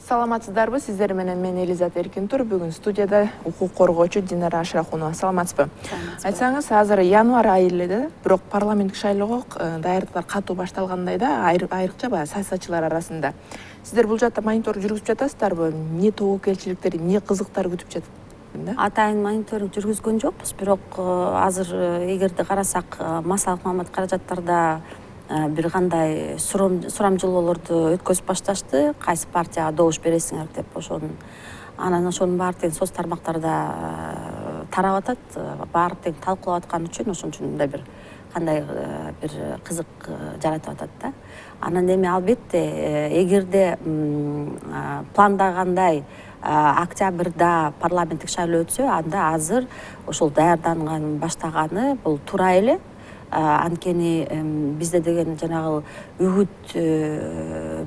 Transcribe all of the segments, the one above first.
Саламатсыздарбы, сиздер менен мен Элизат Эркинтур. Бүгүн студияда укук коргоочу Динара Ашрахунова. Саламатсызбы? Айтсаңыз, азыр январь айы эле да, бирок парламенттик шайлоого даярдыктар катуу башталгандай да, айрыкча баягы саясатчылар арасында. Сиздер бул жакта мониторинг жүргүзүп жатасыздарбы? Эмне тобокелчиликтер, эмне кызыктар күтүп жатат? Атайын мониторинг жүргүзгөн жокпуз, бирок азыр эгерде карасак, массалык маалымат каражаттарда бир кандай сурамжылоолорду өткөзүп башташты. Кайсы партияга добуш бересиңер деп, анан ошонун баары тең соц тармактарда тарап атат. Баары тең талкуулап аткан үчүн ошон үчүн мындай бир кандай бир кызык жаратып атат да. Анан эми албетте эгерде пландагандай октябрда парламенттик шайлоо өтсө, анда азыр ошол даярданган баштаганы бул туура эле. Анткени бизде деген жанагы үгүт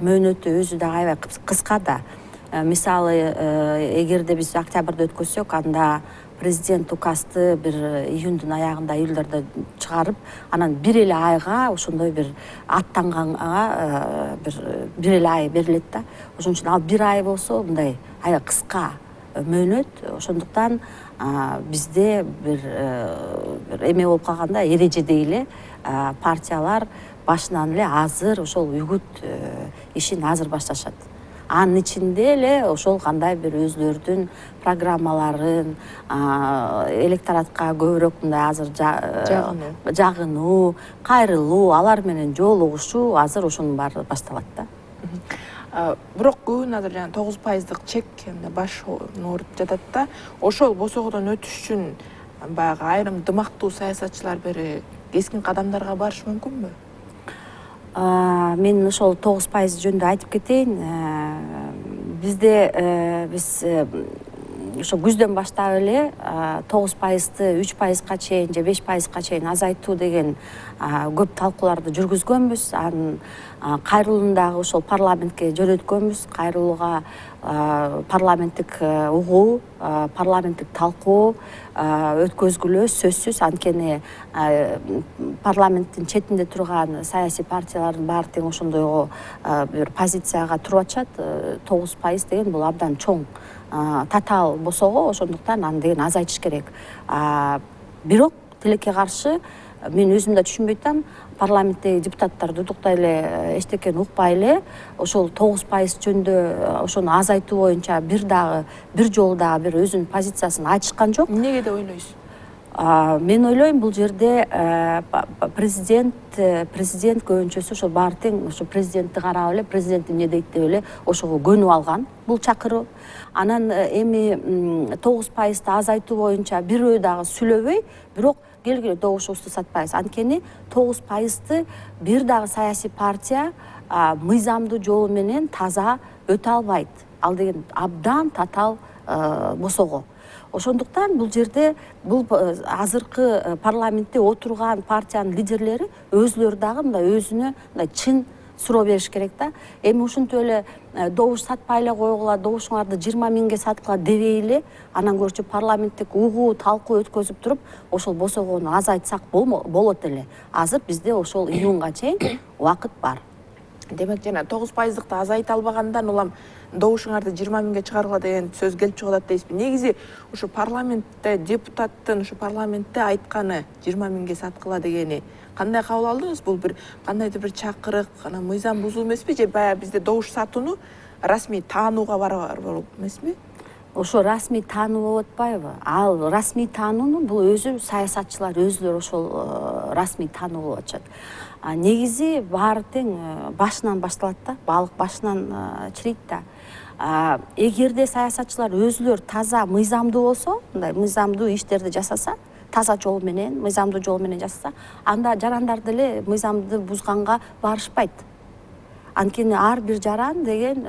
мөөнөтү өзү да аябай кыска да. Мисалы, эгерде биз октябрда өткөзсөк, анда президент указды бир июндун аягында, июлдарда чыгарып, анан бир эле айга ошондой бир аттанганга бир эле ай берилет да. Ошон үчүн ал бир ай болсо, мындай аябай кыска мөөнөт. Ошондуктан бизде бир эме болуп калганда, эрежедей эле партиялар башынан эле азыр ошол үгүт ишин азыр башташат. Анын ичинде эле ошол кандай бир өзлөрүнүн программаларын электоратка көбүрөөк мындай азыр жагынуу, кайрылуу, алар менен жолугушуу азыр ошонун баары башталат да. Бирок көбүн азыр жана 9% чек баш ооруп жатат да. Ошол босогодон өтүш үчүн баягы айрым дымактуу саясатчылар бери кескин кадамдарга барыш мүмкүнбү? Мен ошол 9% жөнүндө айтып кетейин. Биз ошо күздөн баштап эле 9%-ты 3%-га чейин же 5%-га чейин азайтуу деген көп талкууларды жүргүзгөнбүз. Анын кайрылууну дагы ошол парламентке жөнөткөнбүз. Кайрылууга парламенттик угуу, парламенттик талкуу өткөзгүлө сөзсүз. Анткени парламенттин четинде турган саясий партиялардын баары тең ошондойго бир позицияга туруп атышат. 9% деген бул абдан чоң татаал босого, ошондуктан аны деген азайтыш керек. Бирок тилекке каршы мен өзүм да түшүнбөй атам. Парламенттеги депутаттар дудуктай эле эчтекени укпай эле ошол 9% жөнүндө ошону азайтуу боюнча бир жолу дагы бир өзүнүн позициясын айтышкан жок. Эмнеге деп ойлойсуз? Мен ойлойм, бул жерде президент көбүнчөсү ошол баары тең ошо президентти карап эле, президент эмне дейт деп эле ошого көнүп алган бул чакыруу. Анан эми 9%-ты азайтуу боюнча бирөө дагы сүйлөбөй, бирок келгиле добушубузду сатпайбыз. Анткени 9%-ты бир дагы саясий партия мыйзамдуу жолу менен таза өтө албайт. Ал деген абдан татаал босого. Ошондуктан бул жерде бул азыркы парламентте отурган партиянын лидерлери өзүлөрү дагы мындай өзүнө мындай чын суроо бериш керек да. Эми ушинтип эле добуш сатпай эле койгула, добушуңарды 20 миңге саткыла дебей эле, анан көрчү парламенттик угуу, талкуу өткөзүп туруп, ошол босогону азайтсак болот эле. Азыр бизде ошол июнга чейин убакыт бар. Демек, жана 9%-ды азайта албагандан улам добушуңарды 20 миңге чыгаргыла деген сөз келип чыгып атат дейсизби? Негизи ушу парламентте депутаттын ушу парламентте айтканы 20 миңге саткыла дегени кандай кабыл алдыңыз? Бул бир кандайдыр бир чакырык, мыйзам бузуу эмеспи же баягы бизде добуш сатууну расмий таанууга барабар болуп эмеспи? Ошо расмий таануу болуп атпайбы? Ал расмий таанууну бул өзү саясатчылар өзүлөрү ошол расмий таануу болуп атышат. Негизи баары тең башынан башталат да, балык башынан чирейт да. Эгерде саясатчылар өзүлөр таза мыйзамдуу болсо, мындай мыйзамдуу иштерди жасаса, таза жол менен, мыйзамдуу жол менен жасаса, анда жарандар деле мыйзамды бузганга барышпайт. Анткени ар бир жаран деген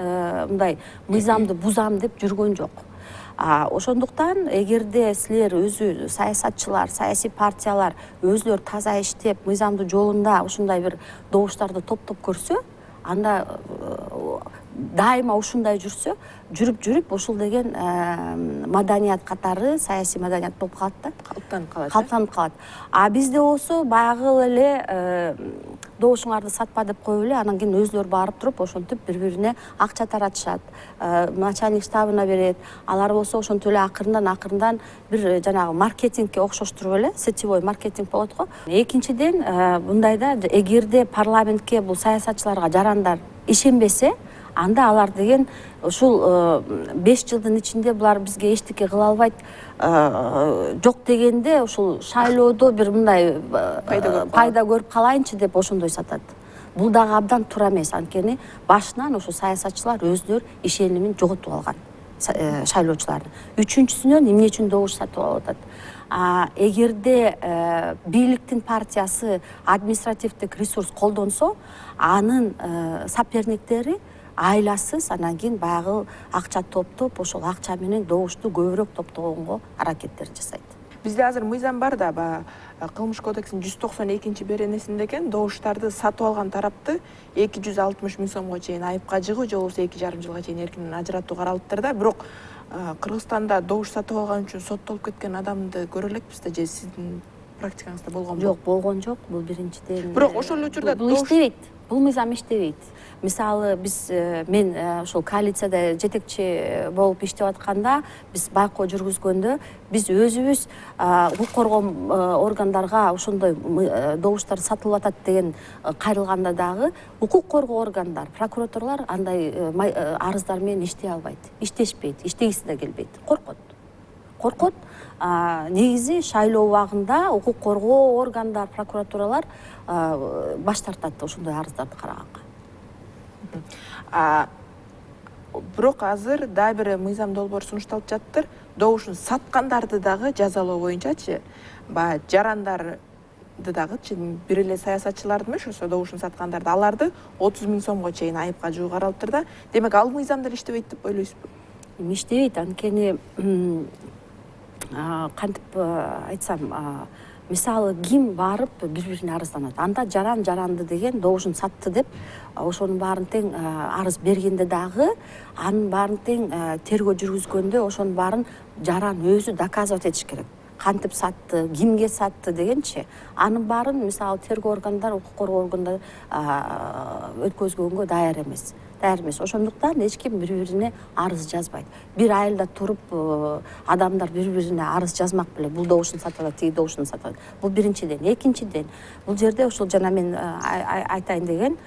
мындай мыйзамды бузам деп жүргөн жок. Ошондуктан эгерде силер өзү саясатчылар, саясий партиялар өзүлөр таза иштеп, мыйзамдуу жолунда ушундай бир добуштарды топтоп көрсө, анда дайыма ушундай жүрсө, жүрүп ушул деген маданият катары, саясий маданият болуп калат да, калыптанып калат. Бизде болсо баягы эле добушуңарды сатпа деп коюп эле анан кийин өзүлөрү барып туруп ошентип бири бирине акча таратышат, начальник штабына берет. Алар болсо ошентип эле акырындан бир жанагы маркетингке окшоштуруп эле, сетевой маркетинг болот го. Экинчиден, мындайда эгерде парламентке бул саясатчыларга жарандар ишенбесе, анда алар деген ушул 5 жылдын ичинде булар бизге эчтеке кыла албайт, жок дегенде ушул шайлоодо бир мындай пайда көрүп калайынчы деп ошондой сатат. Бул дагы абдан туура эмес, анткени башынан ошо саясатчылар өздөрү ишенимин жоготуп алган шайлоочулардын. Үчүнчүсүнөн эмне үчүн добуш сатып алып атат? Эгерде бийликтин партиясы административдик ресурс колдонсо, анын соперниктери айласыз анан кийин баягы акча топтоп, ошол акча менен добушту көбүрөөк топтогонго аракеттерин жасайт. Бизде азыр мыйзам бар да, баягы Кылмыш кодексинин 192 беренесинде экен, добуштарды сатып алган тарапты 260 миң сомго чейин айыпка жыгуу же болбосо 2,5 жылга чейин эркинен ажыратуу каралыптыр да. Бирок Кыргызстанда добуш сатып алган үчүн соттолуп кеткен адамды көрө элекпиз да, же сиздин практикаңызда болгонбу? Жок, болгон жок. Бул биринчиден. Бирок ошол учурда бул иштебейт. Бул мыйзам иштебейт. Мисалы мен ошол коалицияда жетекчи болуп иштеп атканда, биз байкоо жүргүзгөндө биз өзүбүз укук коргоо органдарга ошондой добуштар сатылып атат деген кайрылганда дагы укук коргоо органдар, прокурорлор андай арыздар менен иштей албайт, иштешпейт, иштегиси да келбейт, коркот. Негизи шайлоо убагында укук коргоо органдар, прокуратуралар баш тартат ошондой арыздарды караганга. Бирок азыр дагы бир мыйзам долбоор сунушталып жатыптыр. Добушун саткандарды дагы жазалоо боюнчачы, баягы жарандарды дагычы бир эле саясатчыларды эмес, ошо добушун саткандарды, аларды 30 миң сомго чейин айыпка жыгуу каралыптыр да. Демек, ал мыйзамдар иштебейт деп ойлойсузбу? Иштебейт, анткени кантип айтсам, мисалы ким барып бири-бирине арызданат. Анда жаранды деген добушун сатты деп ошонун баарын тең арыз бергенде дагы анын баарын тең тергөө жүргүзгөндө ошонун баарын жаран өзү доказывать этиш керек. Кантип сатты, кимге сатты дегенчи. Анын баарын мисалы тергөө органдар, укук коргоо органдар өткөзгөнгө даяр эмес. Ошондуктан эч ким бири-бирине арыз жазбайт. Бир айылда туруп адамдар бири-бирине арыз жазмак беле, бул добушун сатып алат, тиги добушун сатып алат. Бул биринчиден. Экинчиден, бул жерде ошол жана мен айтайын деген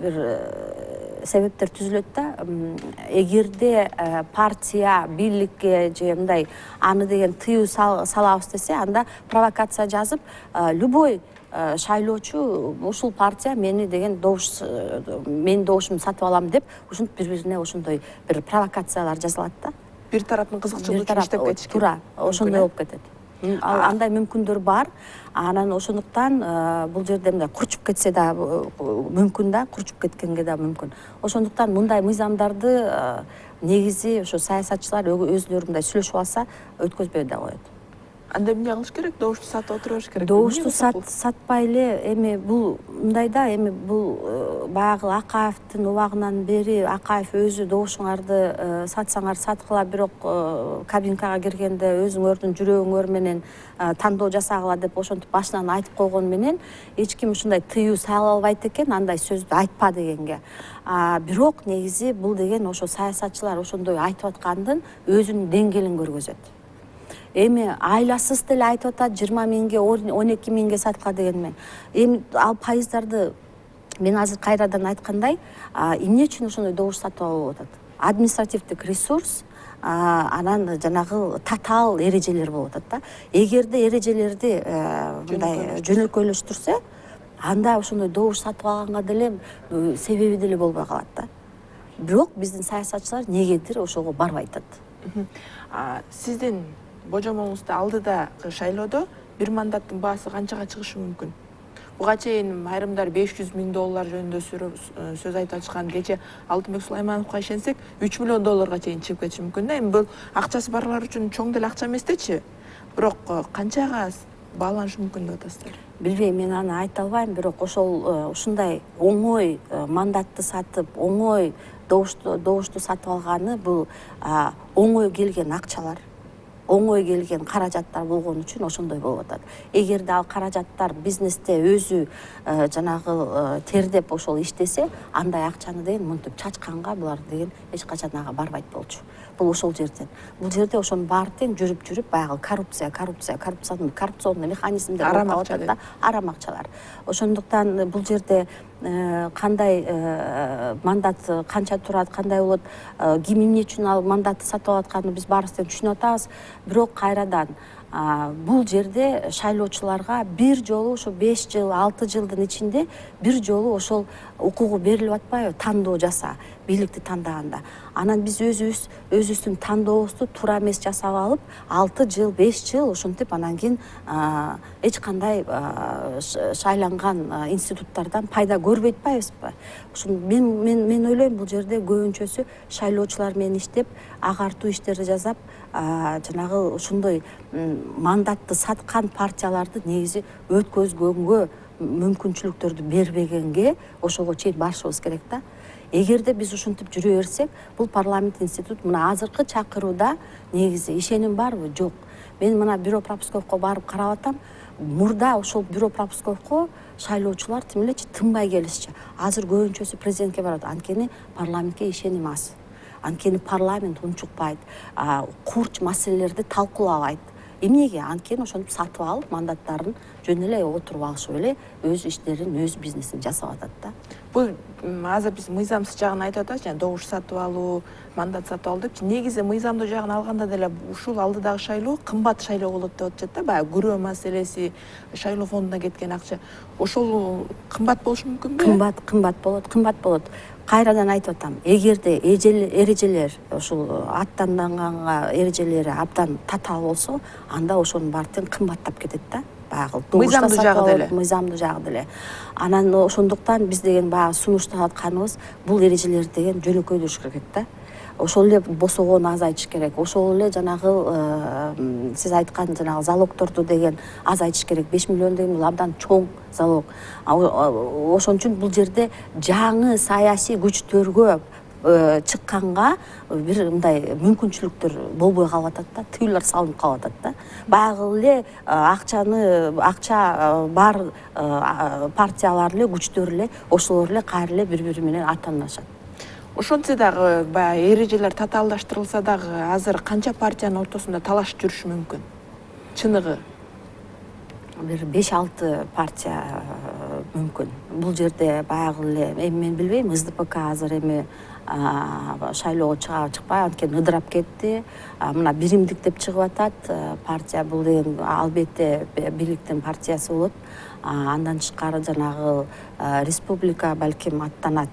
бир себептер түзүлөт да. Эгерде партия бийликке же мындай аны деген тыюу салабыз десе, анда провокация жазып, любой шайлоочу ушул партия мени деген менин добушумду сатып алам деп ушинтип бири-бирине ошондой бир провокациялар жазылат да. Бир тараптын кызыкчылыгы үчүн иштеп кетишкен. Туура, ошондой болуп кетет. Андай мүмкүндөр бар. Анан ошондуктан бул жерде мындай курчуп кетсе да мүмкүн да, курчуп кеткенге да мүмкүн. Ошондуктан мындай мыйзамдарды негизи ошо саясатчылар өзүлөрү мындай сүйлөшүп алса өткөзбөй да коет. Анда эмне кылыш керек? Добушту сатып отура бериш керек. Добушту сатпай эле, эми бул мындайда, эми бул баягы Акаевдин убагынан бери Акаев өзү добушуңарды сатсаңар саткыла, бирок кабинкага киргенде өзүңөрдүн жүрөгүңөр менен тандоо жасагыла деп ошентип башынан айтып койгон менен эч ким ушундай тыюу сала албайт экен, андай сөздү айтпа дегенге. Бирок негизи бул деген ошо саясатчылар ошондой айтып аткандын өзүнүн деңгээлин көргөзөт. Эми айласыз деле айтып атат 20 миңге, 12 миңге саткыла деген мен. Эми ал пайыздарды мен азыр кайрадан айткандай, эмне үчүн ошондой добуш сатып алып атат? Административдик ресурс, анан жанагы татаал эрежелер болуп атат да. Эгерде эрежелерди мындай жөнөкөйлөштүрсө, анда ошондой добуш сатып алганга деле себеби деле болбой калат да. Бирок биздин саясатчылар негедир ошого барбай атат. Сиздин божомолуңузда алдыда шайлоодо бир мандаттын баасы канчага чыгышы мүмкүн? Буга чейин айрымдар 500 миң доллар жөнүндө сөз айтып атышкан. Кече Алтынбек Сулаймановго ишенсек, 3 миллион долларга чейин чыгып кетиши мүмкүн да. Эми бул акчасы барлар үчүн чоң деле акча эмес дечи. Бирок канчага бааланышы мүмкүн деп атасыздар? Билбейм, мен аны айта албайм, бирок ошол ушундай оңой мандатты сатып, оңой добушту сатып алганы бул оңой келген акчалар. оңой келген каражаттар болгон үчүн ошондой болуп атат. Эгерде ал каражаттар бизнесте өзү жанагы тердеп ошол иштесе, андай акчаны деген мынтип чачканга булар деген эч качан ага барбайт болчу. Бул ошол жерден. Бул жерде ошонун баары тең жүрүп баягы коррупционный механизмдер арам болуп акча атат да, арам акчалар. Ошондуктан бул жерде кандай мандат канча турат, кандай болот, ким эмне үчүн ал мандатты сатып алып атканын биз баарыбыз тең түшүнүп атабыз. Бирок кайрадан бул жерде шайлоочуларга бир жолу ошо 5 жыл, 6 жылдын ичинде бир жолу ошол укугу берилип атпайбы, тандоо жаса, бийликти тандаганда. Анан биз өзүбүздүн тандообузду туура эмес жасап алып, 6 жыл, 5 жыл ошентип анан кийин эч кандай шайланган институттардан пайда көрбөй атпайбызбы? Мен ойлойм, бул жерде көбүнчөсү шайлоочулар менен иштеп, агартуу иштерди жасап, жанагы ошондой мандатты саткан партияларды негизи өткөзгөнгө мүмкүнчүлүктөрдү бербегенге ошого чейин барышыбыз керек да. Эгерде биз ушинтип жүрө берсек, бул парламент институт мына азыркы чакырууда негизи ишеним барбы? Жок. Мен мына бюро пропусковко барып карап атам. Мурда ошол бюро пропусковко шайлоочулар тим элечи тынбай келишчи. Азыр көбүнчөсү президентке барат. Анткени парламентке ишеним аз. Анткени парламент унчукпайт, курч маселелерди талкуулабайт. Эмнеге? Анткени ошентип сатып алып, мандаттарын жөн эле отуруп алышып эле өз иштерин, өз бизнесин жасап атат да. Бул азыр биз мыйзамсыз жагын айтып атабыз, жана добуш сатып алуу, мандат сатып алуу депчи. Негизи мыйзамдуу жагын алганда деле ушул алдыдагы шайлоо кымбат шайлоо болот деп атышат да. Баягы күрөө маселеси, шайлоо фондуна кеткен акча. Ошол кымбат болушу мүмкүнбү? Кымбат болот. Кайрадан айтып атам, эгерде эрежелер, ушул аттанганга эрежелери абдан татаал болсо, анда ошонун баары тең кымбаттап кетет да. Мыйзамдуу жагы деле. Мыйзамдуу жагы деле. Анан ошондуктан биз деген баягы сунуштап атканыбыз, бул эрежелерди деген жөнөкөйдөш керек да. Ошол эле босогоону азайтыш керек. Ошол эле жанагы сиз айткан жанагы залогторду деген азайтыш керек. 5 миллион деген бул абдан чоң залог. Ошон үчүн бул жерде жаңы саясий күчтөргө чыкканга бир мындай мүмкүнчүлүктөр болбой калып атат да, тыюлар салынып калып атат да. Баягы эле акча бар партиялар эле, күчтөр эле, ошолор эле кайра эле бири-бири менен аттанышат. Ошентсе дагы баягы эрежелер татаалдаштырылса дагы азыр канча партиянын ортосунда талаш жүрүшү мүмкүн? Чыныгы бир 5-6 партия мүмкүн. Бул жерде баягы эле эми мен билбейм, СДПК азыр эми шайлоого чыкпай, анткени ыдырап кетти. Мына биримдик деп чыгып атат. Партия бул деген албетте бийликтин партиясы болот. Андан тышкары жанагы республика балким аттанат,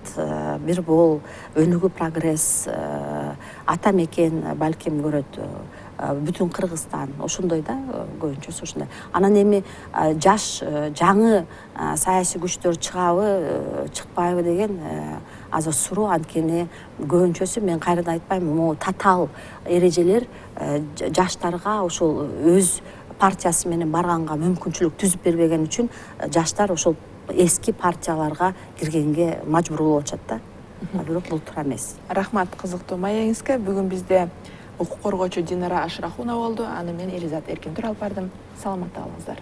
бир бол, өнүгүү прогресс, ата мекен балким көрөт. Бүтүн Кыргызстан ошондой да, көбүнчөсү ошондой. Анан эми жаш жаңы саясий күчтөр чыгабы, чыкпайбы деген азыр суроо. Анткени көбүнчөсү, мен кайрадан айтпайм, могу татаал эрежелер жаштарга ошол өз партиясы менен барганга мүмкүнчүлүк түзүп бербеген үчүн жаштар ошол эски партияларга киргенге мажбур болуп атышат да. Бирок бул туура эмес. Рахмат кызыктуу маегиңизге. Бүгүн бизде укук коргоочу Динара Ашрахунова болду. Аны мен Элизат Эркин алып бардым. Саламатта болуңуздар.